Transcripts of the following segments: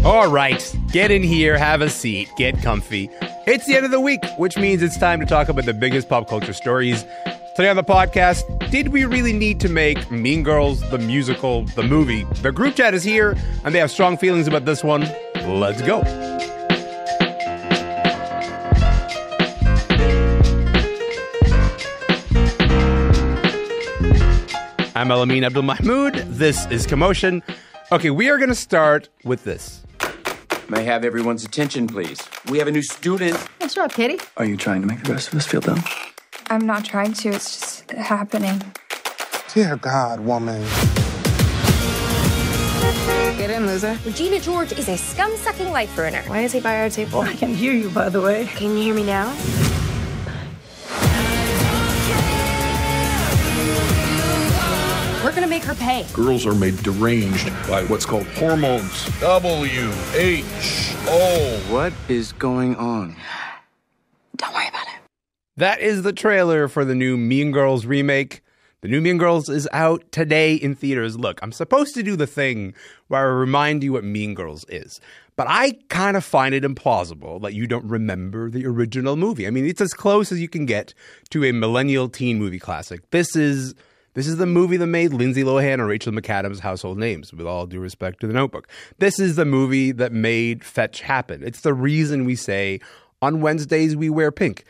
All right, get in here, have a seat, get comfy. It's the end of the week, which means it's time to talk about the biggest pop culture stories. Today on the podcast, did we really need to make Mean Girls, the musical, the movie? The group chat is here, and they have strong feelings about this one. Let's go. I'm Elamin Abdelmahmoud. This is Commotion. Okay, we are going to start with this. May I have everyone's attention, please? We have a new student. What's up, Kitty? Are you trying to make the rest of us feel dumb? I'm not trying to. It's just happening. Dear God, woman. Get in, loser. Regina George is a scum-sucking life ruiner. Why is he by our table? I can hear you, by the way. Can you hear me now? We're gonna make her pay. Girls are made deranged by what's called hormones. WHO. What is going on? Don't worry about it. That is the trailer for the new Mean Girls remake. The new Mean Girls is out today in theaters. Look, I'm supposed to do the thing where I remind you what Mean Girls is, but I kind of find it implausible that you don't remember the original movie. I mean, it's as close as you can get to a millennial teen movie classic. This is the movie that made Lindsay Lohan and Rachel McAdams household names, with all due respect to The Notebook. This is the movie that made Fetch happen. It's the reason we say, on Wednesdays we wear pink.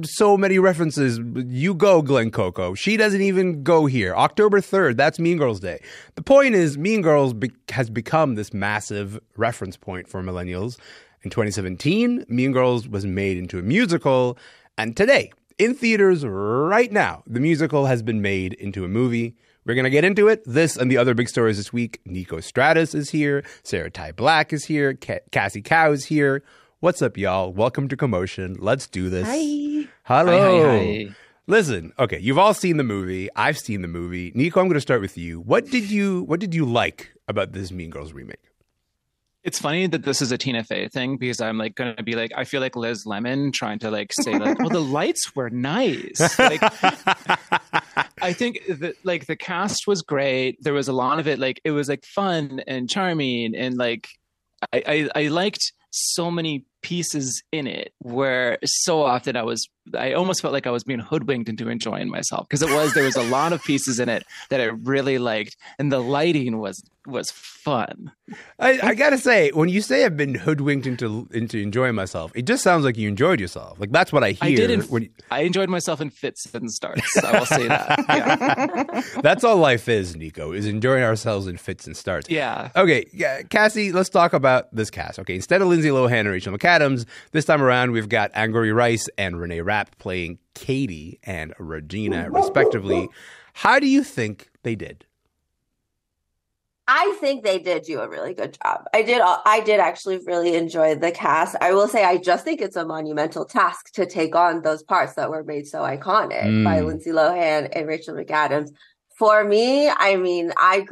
So many references. You go, Glen Coco. She doesn't even go here. October 3rd, that's Mean Girls Day. The point is, Mean Girls has become this massive reference point for millennials. In 2017, Mean Girls was made into a musical, and today, in theaters right now, the musical has been made into a movie. We're going to get into it. This and the other big stories this week. Niko Stratis is here. Sarah-Tai Black is here. Cassie Cao is here. What's up, y'all? Welcome to Commotion. Let's do this. Hi. Hello. Hi. Listen, okay, you've all seen the movie. I've seen the movie. Niko, I'm going to start with you. What did you like about this Mean Girls remake? It's funny that this is a Tina Fey thing because I'm like going to be like, I feel like Liz Lemon trying to like say like, well, the lights were nice. Like, I think that like the cast was great. There was a lot of it. Like, it was like fun and charming. And like, I liked so many pieces in it where so often I almost felt like I was being hoodwinked into enjoying myself because there was a lot of pieces in it that I really liked, and the lighting was fun. I gotta say, when you say I've been hoodwinked into enjoying myself, it just sounds like you enjoyed yourself. Like, that's what I hear. I enjoyed myself in fits and starts. I will say that. Yeah. That's all life is, Niko, is enjoying ourselves in fits and starts. Yeah. Okay, Cassie, let's talk about this cast. Okay, instead of Lindsay Lohan and Rachel McAdams, this time around we've got Angourie Rice and Renee Rapp playing Katie and Regina, respectively. How do you think they did? I think they did do a really good job. I did actually really enjoy the cast. I will say I just think it's a monumental task to take on those parts that were made so iconic by Lindsay Lohan and Rachel McAdams. For me, I mean, I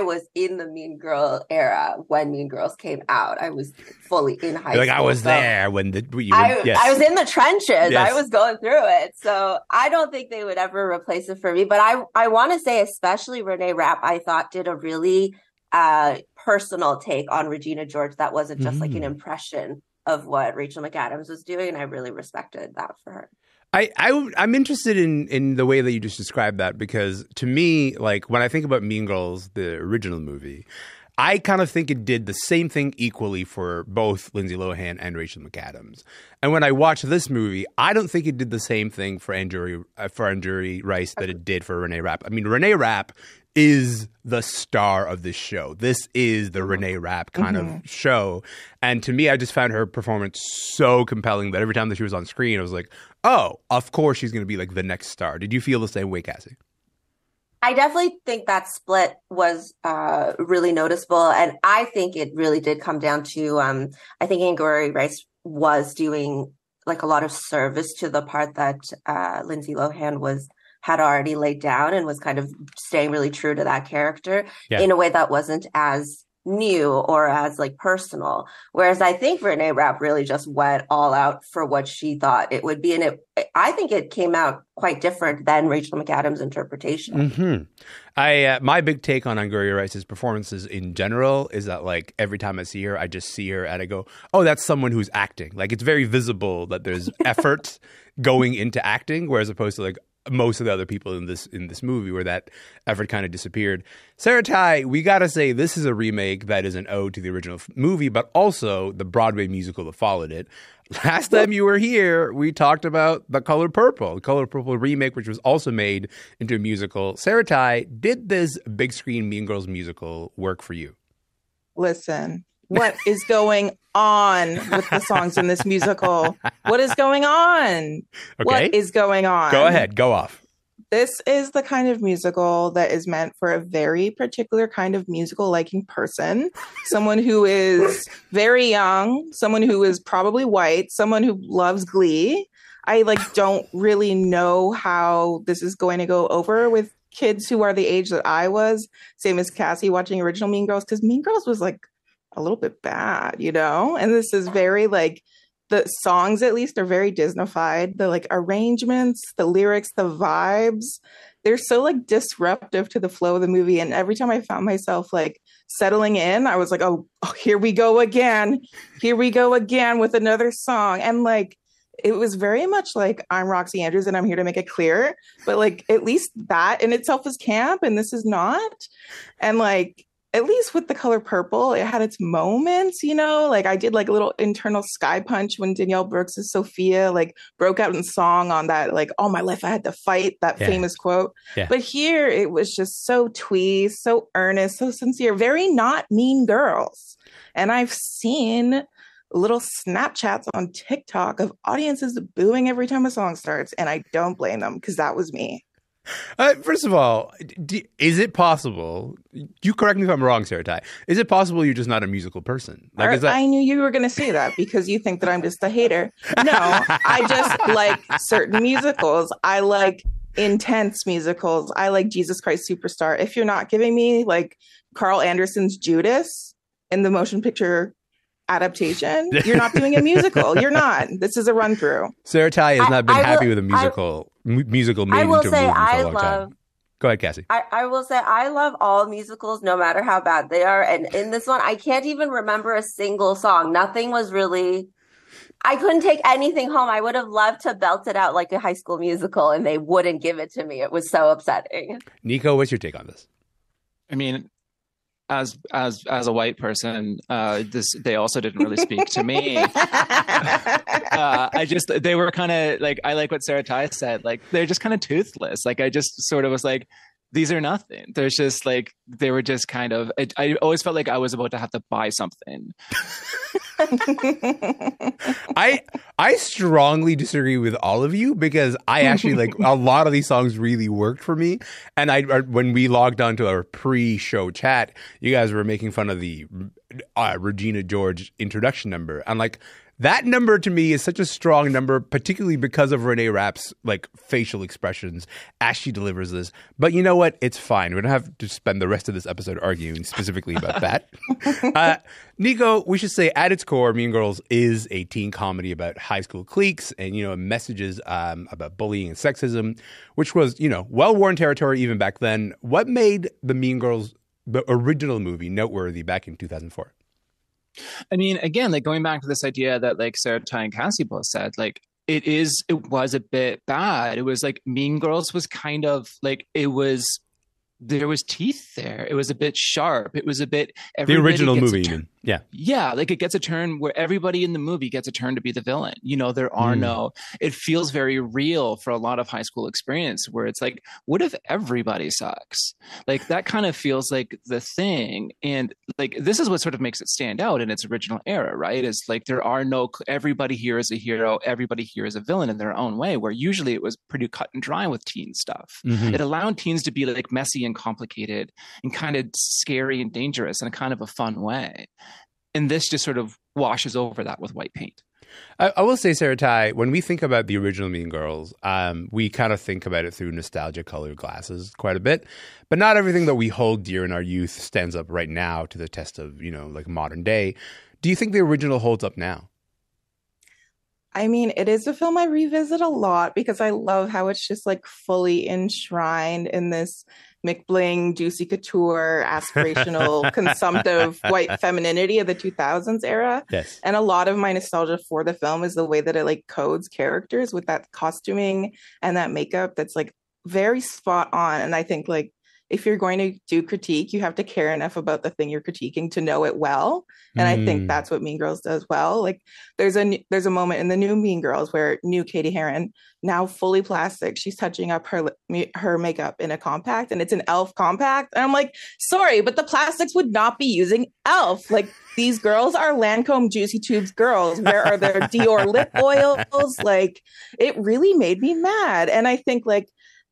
was in the Mean Girl era when Mean Girls came out. I was fully in high school. Like, I was there when I was in the trenches. Yes. I was going through it. So I don't think they would ever replace it for me. But I want to say, especially Renee Rapp, I thought did a really personal take on Regina George that wasn't just like an impression of what Rachel McAdams was doing. And I really respected that for her. I'm interested in the way that you just described that, because to me, like, when I think about Mean Girls, the original movie, I kind of think it did the same thing equally for both Lindsay Lohan and Rachel McAdams. And when I watch this movie, I don't think it did the same thing for Angourie Rice that it did for Renee Rapp. I mean, Renee Rapp is the star of this show. This is the Renee Rapp kind of show. And to me, I just found her performance so compelling that every time that she was on screen, I was like, oh, of course she's going to be like the next star. Did you feel the same way, Cassie? I definitely think that split was really noticeable. And I think it really did come down to, I think Angourie Rice was doing like a lot of service to the part that Lindsay Lohan had already laid down, and was kind of staying really true to that character in a way that wasn't as new or as like personal. Whereas I think Renee Rapp really just went all out for what she thought it would be. And I think it came out quite different than Rachel McAdams' interpretation. Mm-hmm. My big take on Anguria Rice's performances in general is that like every time I see her, I just see her and I go, oh, that's someone who's acting. Like it's very visible that there's effort going into acting, whereas opposed to like most of the other people in this movie where that effort kind of disappeared. Sarah-Tai, we got to say this is a remake that is an ode to the original movie, but also the Broadway musical that followed it. Last time you were here, we talked about The Color Purple remake, which was also made into a musical. Sarah-Tai, did this big screen Mean Girls musical work for you? Listen, what is going on with the songs in this musical? What is going on? Okay. What is going on? Go ahead. Go off. This is the kind of musical that is meant for a very particular kind of musical liking person. Someone who is very young, someone who is probably white, someone who loves Glee. I don't really know how this is going to go over with kids who are the age that I was, same as Cassie watching original Mean Girls, because Mean Girls was like a little bit bad, and this is very the songs at least are very Disneyfied. The arrangements, the lyrics, the vibes, they're so disruptive to the flow of the movie. And every time I found myself settling in, I was like, oh, here we go again with another song. And it was very much I'm Roxy Andrews and I'm here to make it clear, but at least that in itself is camp and this is not. And at least with The Color Purple, it had its moments, I did a little internal sky punch when Danielle Brooks' Sophia broke out in song on that, all my life I had to fight, that famous quote. Yeah. But here it was just so twee, so earnest, so sincere, very not Mean Girls. And I've seen little Snapchats on TikTok of audiences booing every time a song starts. And I don't blame them because that was me. First of all, is it possible? You correct me if I'm wrong, Sarah-Tai. Is it possible you're just not a musical person? I knew you were going to say that because you think that I'm just a hater. No, I just like certain musicals. I like intense musicals. I like Jesus Christ Superstar. If you're not giving me Carl Anderson's Judas in the motion picture adaptation, you're not doing a musical. You're not. This is a run through. Sarah-Tai has not been happy with a musical made into a movie for a long time. Go ahead, Cassie. I will say I love all musicals, no matter how bad they are. And in this one, I can't even remember a single song. Nothing was really. I couldn't take anything home. I would have loved to belt it out like a High School Musical, and they wouldn't give it to me. It was so upsetting. Niko, what's your take on this? I mean, as a white person, they also didn't really speak to me. They were kind of I like what Sarah-Tai said. They're just kind of toothless. I just sort of was like, these are nothing. There's just they were just kind of. I always felt like I was about to have to buy something. I strongly disagree with all of you because I actually a lot of these songs really worked for me. And when we logged onto our pre-show chat, you guys were making fun of the Regina George introduction number. And that number to me is such a strong number, particularly because of Renee Rapp's facial expressions as she delivers this. But you know what? It's fine. We don't have to spend the rest of this episode arguing specifically about that. Niko, we should say at its core, Mean Girls is a teen comedy about high school cliques and, messages about bullying and sexism, which was, well-worn territory even back then. What made the Mean Girls, the original movie, noteworthy back in 2004? I mean, again, going back to this idea that Sarah-Tai and Cassie both said, it was a bit bad. It was Mean Girls was kind of there was teeth there. It was a bit sharp. It was a bit the original movie, even. Yeah. Yeah, it gets a turn where everybody in the movie gets a turn to be the villain. There are it feels very real for a lot of high school experience where it's what if everybody sucks? That kind of feels like the thing. And this is what sort of makes it stand out in its original era, right? Is there are everybody here is a hero, everybody here is a villain in their own way, where usually it was pretty cut and dry with teen stuff. Mm-hmm. It allowed teens to be messy and complicated and kind of scary and dangerous in a kind of a fun way. And this just sort of washes over that with white paint. I will say, Sarah-Tai, when we think about the original Mean Girls, we kind of think about it through nostalgia-colored glasses quite a bit. But not everything that we hold dear in our youth stands up right now to the test of, like modern day. Do you think the original holds up now? I mean, it is a film I revisit a lot because I love how it's just like fully enshrined in this McBling, juicy couture, aspirational, consumptive white femininity of the 2000s era. Yes. And a lot of my nostalgia for the film is the way that it like codes characters with that costuming and that makeup that's like very spot on. And I think like if you're going to do critique, you have to care enough about the thing you're critiquing to know it well. And I think that's what Mean Girls does well. Like there's a moment in the new Mean Girls where new Katie Heron, now fully plastic, she's touching up her makeup in a compact, and it's an e.l.f. compact. And I'm like, sorry, but the plastics would not be using e.l.f. Like these girls are Lancome Juicy Tubes girls. Where are their Dior lip oils? Like it really made me mad. And I think like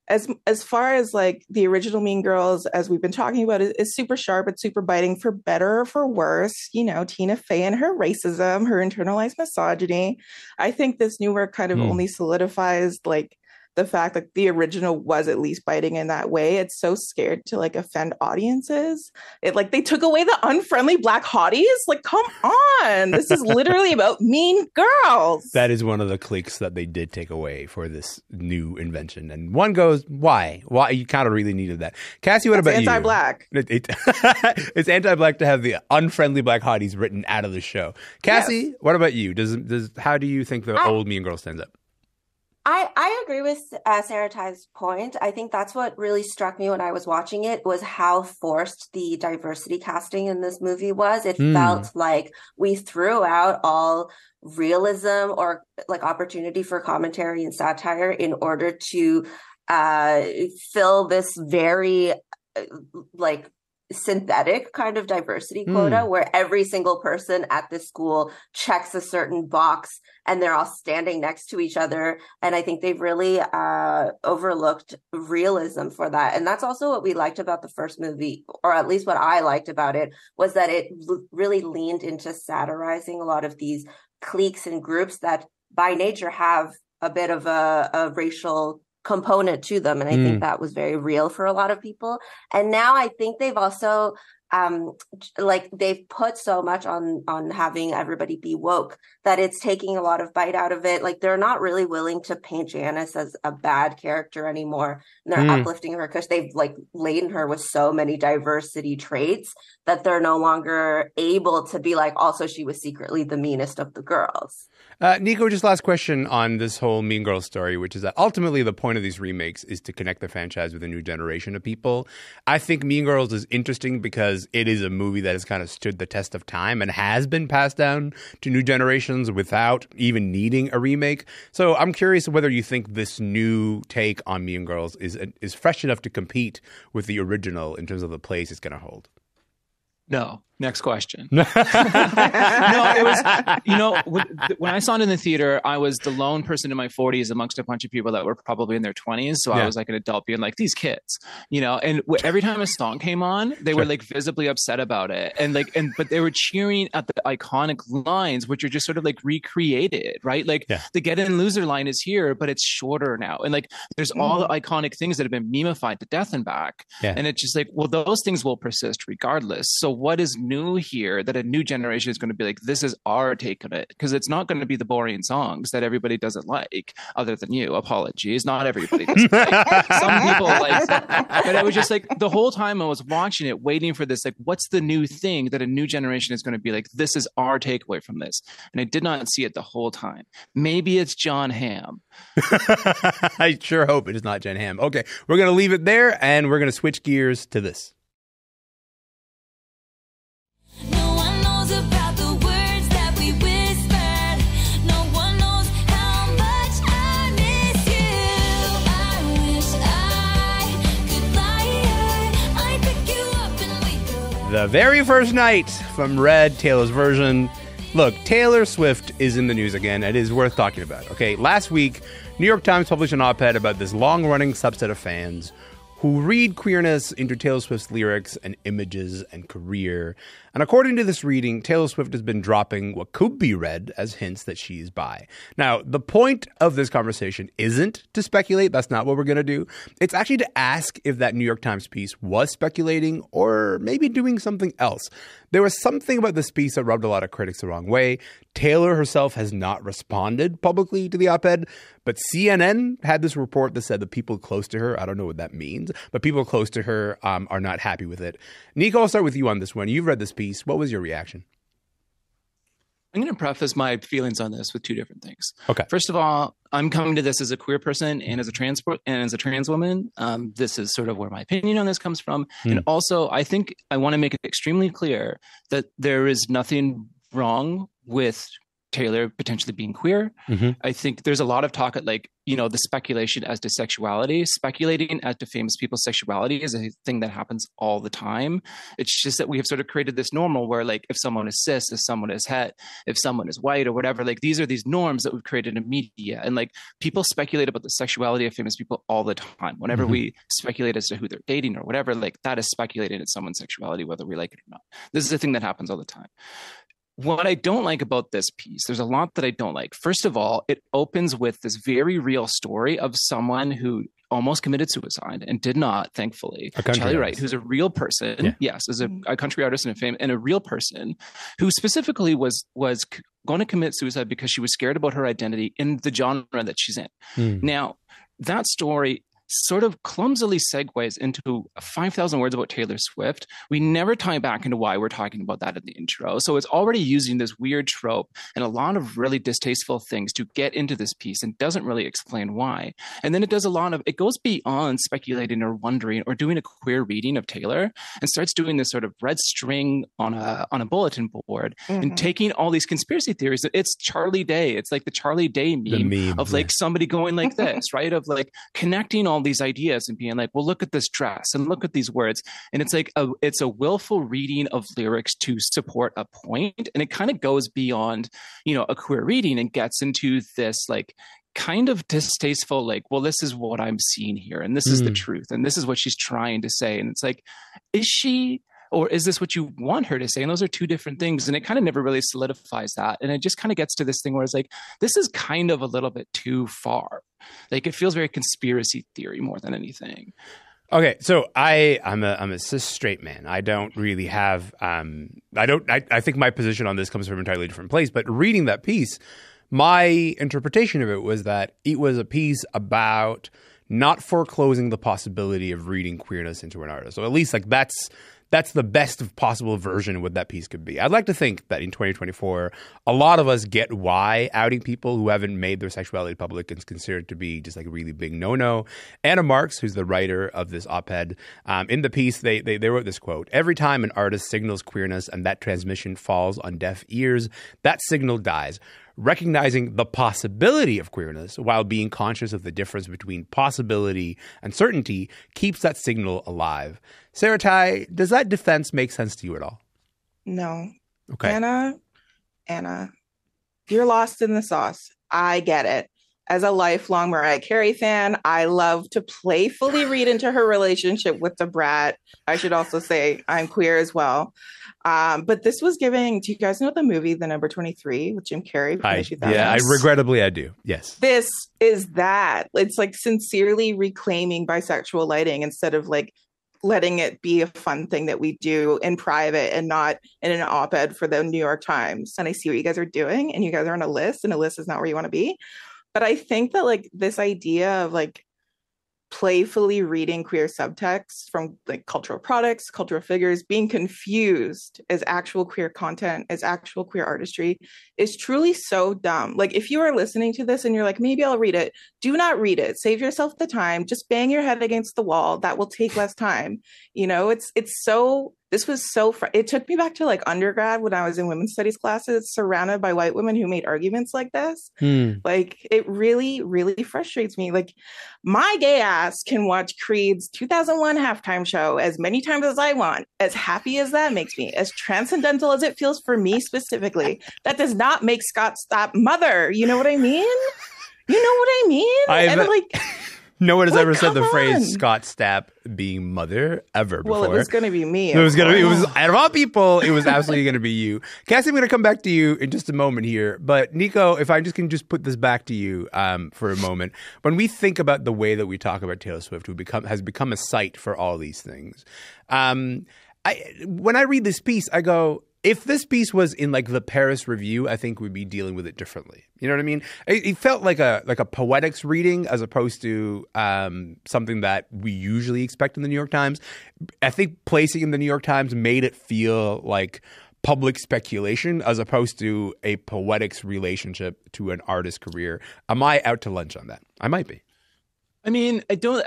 as far as like the original Mean Girls, as we've been talking about, is super sharp. It's super biting, for better or for worse. Tina Fey and her racism, her internalized misogyny. I think this new work kind of only solidifies like the fact that the original was at least biting in that way. It's so scared to like offend audiences. It like they took away the unfriendly Black hotties. Like, come on. This is literally about Mean Girls. That is one of the cliques that they did take away for this new invention. And one goes, why? Why? You kind of really needed that. Cassie, what about anti-Black. You? It's anti-Black to have the unfriendly Black hotties written out of the show. Cassie, what about you? How do you think the old Mean Girl stands up? I agree with Sarah-Tai's point. I think that's what really struck me when I was watching it, was how forced the diversity casting in this movie was. It felt like we threw out all realism or like opportunity for commentary and satire in order to fill this very like synthetic kind of diversity quota where every single person at this school checks a certain box and they're all standing next to each other. And I think they've really overlooked realism for that. And that's also what we liked about the first movie, or at least what I liked about it, was that it really leaned into satirizing a lot of these cliques and groups that by nature have a bit of a racial component to them. And I think that was very real for a lot of people. And now I think they've also they've put so much on having everybody be woke that it's taking a lot of bite out of it. Like they're not really willing to paint Janice as a bad character anymore. And they're uplifting her because they've like laden her with so many diversity traits that they're no longer able to be like, also she was secretly the meanest of the girls. Niko, just last question on this whole Mean Girls story, which is that ultimately the point of these remakes is to connect the franchise with a new generation of people. I think Mean Girls is interesting because it is a movie that has kind of stood the test of time and has been passed down to new generations without even needing a remake. So I'm curious whether you think this new take on Mean Girls is fresh enough to compete with the original in terms of the place it's going to hold. No. Next question. No, it was, when I saw it in the theater, I was the lone person in my 40s amongst a bunch of people that were probably in their 20s. So I was like an adult being like, these kids, and every time a song came on, they were like visibly upset about it. But they were cheering at the iconic lines, which are just sort of like recreated, right? Like the Get In Loser line is here, but it's shorter now. And like, there's all the iconic things that have been memified to death and back. Yeah. And it's just like, well, those things will persist regardless. So what is new here that a new generation is going to be like, this is our take on it? Because it's not going to be the boring songs that everybody doesn't like, other than you. Apologies. Not everybody doesn't like. Some people like that. But I was just like, the whole time I was watching it, waiting for this, like, what's the new thing that a new generation is going to be like, this is our takeaway from this? And I did not see it the whole time. Maybe it's John Hamm. I sure hope it is not John Hamm. Okay, we're going to leave it there and we're going to switch gears to this. The very first night from Red, Taylor's version. Look, Taylor Swift is in the news again. It is worth talking about. Okay, last week, New York Times published an op-ed about this long-running subset of fans who read queerness into Taylor Swift's lyrics and images and career. And according to this reading, Taylor Swift has been dropping what could be read as hints that she's bi. Now, the point of this conversation isn't to speculate. That's not what we're going to do. It's actually to ask if that New York Times piece was speculating or maybe doing something else. There was something about this piece that rubbed a lot of critics the wrong way. Taylor herself has not responded publicly to the op-ed, but CNN had this report that said the people close to her, I don't know what that means, but people close to her are not happy with it. Niko, I'll start with you on this one. You've read this piece. What was your reaction? I'm going to preface my feelings on this with two different things. Okay. First of all, I'm coming to this as a queer person and as a trans woman. This is sort of where my opinion on this comes from. And also, I think I want to make it extremely clear that there is nothing wrong with Taylor potentially being queer. I think there's a lot of talk at the speculation as to sexuality. Speculating as to famous people's sexuality is a thing that happens all the time. It's just that we have sort of created this normal where if someone is cis, if someone is het, if someone is white or whatever, these are these norms that we've created in media. And people speculate about the sexuality of famous people all the time. Whenever we speculate as to who they're dating or whatever, that is speculating in someone's sexuality, whether we like it or not. This is a thing that happens all the time. What I don't like about this piece, there's a lot that I don't like. First of all, it opens with this very real story of someone who almost committed suicide and did not, thankfully. Charlie Wright, who's a real person, yes, is a country artist and a real person who specifically was going to commit suicide because she was scared about her identity in the genre that she's in. Now, that story sort of clumsily segues into 5,000 words about Taylor Swift. We never tie back into why we're talking about that in the intro. So it's already using this weird trope and a lot of really distasteful things to get into this piece and doesn't really explain why. And then it does it goes beyond speculating or wondering or doing a queer reading of Taylor and starts doing this sort of red string on a bulletin board and taking all these conspiracy theories. It's Charlie Day. It's like the Charlie Day meme of somebody going like this, right? Of connecting all these ideas and being well, look at this dress and look at these words. And it's it's a willful reading of lyrics to support a point. And it kind of goes beyond, a queer reading and gets into this kind of distasteful, well, this is what I'm seeing here. And this is the truth. And this is what she's trying to say. And it's is she, or is this what you want her to say? And those are two different things. And it kind of never really solidifies that. And it just kind of gets to this thing where it's this is kind of a little bit too far. It feels very conspiracy theory more than anything. Okay, so I'm a cis straight man. I don't really have I think my position on this comes from an entirely different place. But reading that piece, my interpretation of it was that it was a piece about not foreclosing the possibility of reading queerness into an artist. So at least that's the best of possible version of what that piece could be. I'd like to think that in 2024, a lot of us get why outing people who haven't made their sexuality public is considered to be just a really big no-no. Anna Marks, who's the writer of this op-ed, in the piece, they wrote this quote: "Every time an artist signals queerness and that transmission falls on deaf ears, that signal dies. Recognizing the possibility of queerness while being conscious of the difference between possibility and certainty keeps that signal alive." Sarah-Tai, does that defense make sense to you at all? No. Okay. Anna, you're lost in the sauce. I get it. As a lifelong Mariah Carey fan, I love to playfully read into her relationship with the brat. I should also say I'm queer as well. But this was giving, do you guys know the movie The Number 23 with Jim Carrey? I regrettably I do. Yes. This is that. It's sincerely reclaiming bisexual lighting instead of letting it be a fun thing that we do in private and not in an op-ed for the New York Times. And I see what you guys are doing, and you guys are on a list, and a list is not where you want to be. But I think that this idea of playfully reading queer subtext from cultural products, cultural figures, being confused as actual queer content, as actual queer artistry is truly so dumb. If you are listening to this and you're maybe I'll read it, do not read it. Save yourself the time. Just bang your head against the wall. That will take less time. This was so it took me back to undergrad when I was in women's studies classes, surrounded by white women who made arguments like this. It really, really frustrates me. My gay ass can watch Creed's 2001 halftime show as many times as I want. As happy as that makes me, as transcendental as it feels for me specifically, that does not make Scott stop mother. You know what I mean? No one has ever said the come phrase on. Scott Stapp being mother ever before. Well, it was going to be me. It was out of all people, it was absolutely going to be you. Cassie, I'm going to come back to you in just a moment here. But Niko, if I can just put this back to you for a moment. When we think about the way that we talk about Taylor Swift, who has become a site for all these things, when I read this piece, I go, if this piece was in like the Paris Review, I think we'd be dealing with it differently. You know what I mean? It felt like a poetics reading as opposed to something that we usually expect in the New York Times. I think placing it in the New York Times made it feel like public speculation as opposed to a poetics relationship to an artist's career. Am I out to lunch on that? I might be. I mean, I don't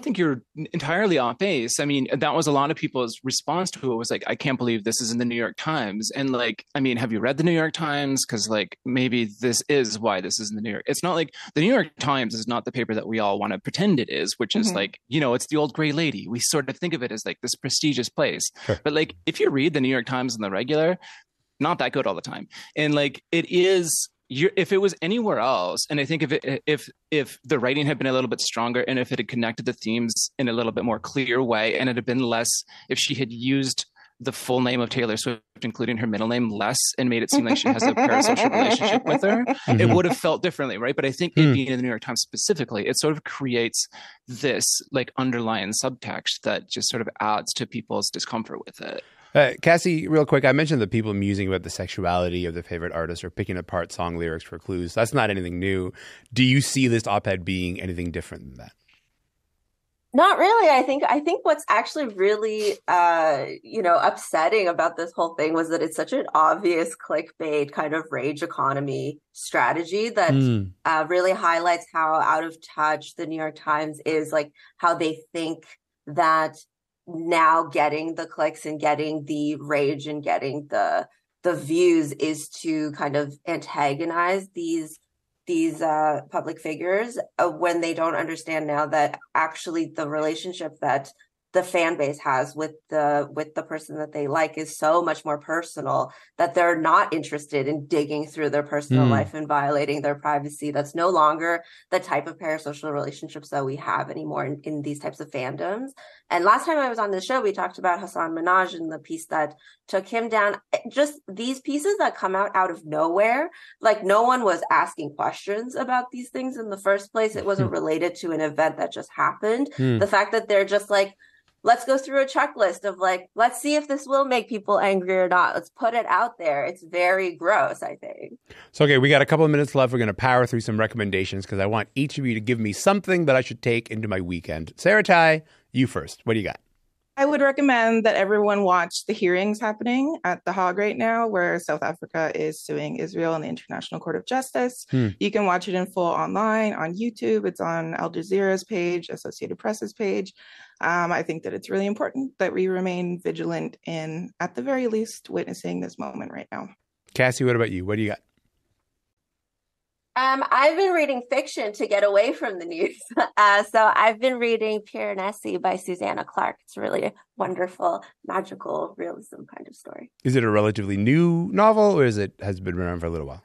think you're entirely off base. I mean, that was a lot of people's response to it was like, I can't believe this is in the New York Times. And like, I mean, have you read the New York Times? Because like, maybe this is why this is in the New York. It's not like the New York Times is not the paper that we all want to pretend it is, which is like, you know, it's the old gray lady. We sort of think of it as like this prestigious place. Sure. But like, if you read the New York Times in the regular, not that good all the time. And like, it is... if it was anywhere else, and I think if the writing had been a little bit stronger and if it had connected the themes in a little bit more clear way, and it had been less, if she had used the full name of Taylor Swift, including her middle name, less, and made it seem like she has a parasocial relationship with her, it would have felt differently, right? But I think it being in the New York Times specifically, it sort of creates this like underlying subtext that just sort of adds to people's discomfort with it. Cassie, real quick, I mentioned that people musing about the sexuality of the favorite artist or picking apart song lyrics for clues. That's not anything new. Do you see this op-ed being anything different than that? Not really. I think what's actually really, upsetting about this whole thing was that it's such an obvious clickbait kind of rage economy strategy that really highlights how out of touch the New York Times is, like how they think that now getting the clicks and getting the rage and getting the views is to kind of antagonize these public figures when they don't understand now that actually the relationship that the fan base has with the person that they like is so much more personal that they're not interested in digging through their personal life and violating their privacy. That's no longer the type of parasocial relationships that we have anymore in these types of fandoms. And last time I was on the show, we talked about Hassan Minhaj and the piece that took him down. Just these pieces that come out of nowhere, like no one was asking questions about these things in the first place. It wasn't related to an event that just happened. The fact that they're just like, let's go through a checklist of like, let's see if this will make people angry or not. Let's put it out there. It's very gross, I think. So, okay, we got a couple of minutes left. We're going to power through some recommendations because I want each of you to give me something that I should take into my weekend. Sarah-Tai, you first. What do you got? I would recommend that everyone watch the hearings happening at The Hague right now, where South Africa is suing Israel in the International Court of Justice. You can watch it in full online on YouTube. It's on Al Jazeera's page, Associated Press's page. I think that it's really important that we remain vigilant in, at the very least, witnessing this moment right now. Cassie, what about you? What do you got? I've been reading fiction to get away from the news. So I've been reading Piranesi by Susanna Clark. It's really a wonderful, magical realism kind of story. Is it a relatively new novel or has it been around for a little while?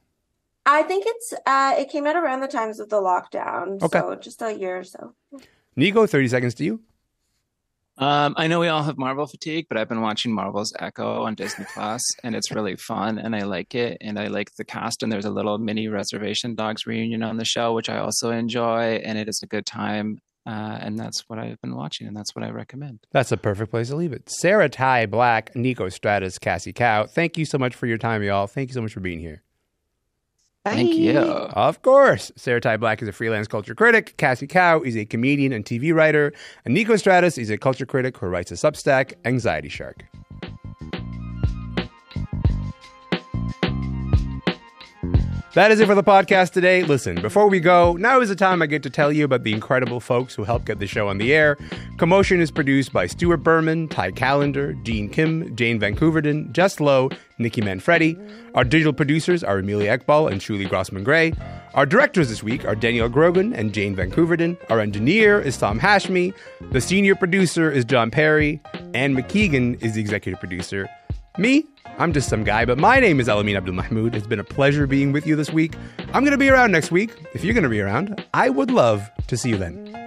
I think it came out around the times of the lockdown. Okay. So just a year or so. Niko, 30 seconds to you. I know we all have Marvel fatigue, but I've been watching Marvel's Echo on Disney Plus, and it's really fun, and I like it, and I like the cast, and there's a little mini Reservation Dogs reunion on the show, which I also enjoy, and it is a good time, and that's what I've been watching, and that's what I recommend. That's a perfect place to leave it. Sarah-Tai Black, Niko Stratis Cassie Cao, thank you so much for your time, y'all. Thank you so much for being here. Thank you. Of course. Sarah-Tai Black is a freelance culture critic. Cassie Cao is a comedian and TV writer. And Niko Stratis is a culture critic who writes a Substack, Anxiety Shark. That is it for the podcast today. Listen, before we go, now is the time I get to tell you about the incredible folks who help get the show on the air. Commotion is produced by Stuart Berman, Ty Callender, Gene Kim, Jane Vancouverden, Jess Lowe, Nikki Manfredi. Our digital producers are Amelia Ekbal and Shuli Grossman-Gray. Our directors this week are Danielle Grogan and Jane Vancouverden. Our engineer is Tom Hashmi. The senior producer is John Perry. Anne McKeegan is the executive producer. Me? I'm just some guy, but my name is Elamin Abdelmahmoud. It's been a pleasure being with you this week. I'm going to be around next week. If you're going to be around, I would love to see you then.